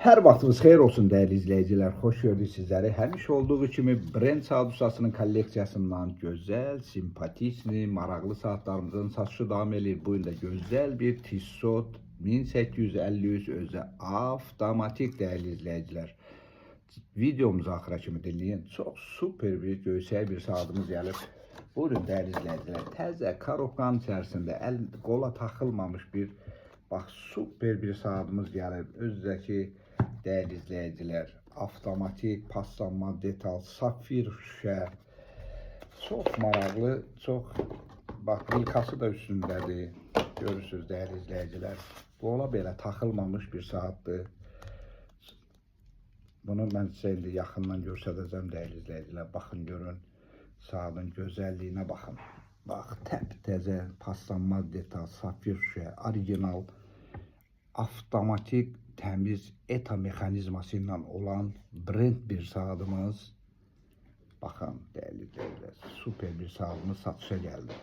Hər vaxtınız xeyir olsun dəyərli izləyicilər. Xoş gördük sizləri. Həmişə olduğu kimi Brent saat ustasının kolleksiyasından gözəl, simpatikli, maraqlı saatlarımızın satışı davam edir. Bu gün də gözəl bir Tissot 1853 özü avtomatik dəyərli izləyicilər. Videomuzu axıra kimi dinləyin. Çox super bir, görsəl bir saatımız gəlib. Buyurun dəyərli izləyicilər. Təzə karobkanın içərisində qola taxılmamış bir, bax, super bir saatımız gəlib. Özdəki dəyərli izləyicilər, avtomatik, paslanma detal, safir şüşə, çox maraqlı, çox, bax, likası da üstündədir, görürsünüz dəyərli izləyicilər. Qola belə taxılmamış bir saatdır. Bunu mən sizə indi yaxından göstərəcəm dəyərli izləyicilər. Baxın, görün, saatın gözəlliyinə baxın. Bax, təptəzə, paslanma detal, safir şüşə, orijinal, avtomatik, təmiz ETA mexanizması ilə olan Brent bir saatımız. Baxın, dəyərli izləyicilər, super bir saatımız satışa gəldi.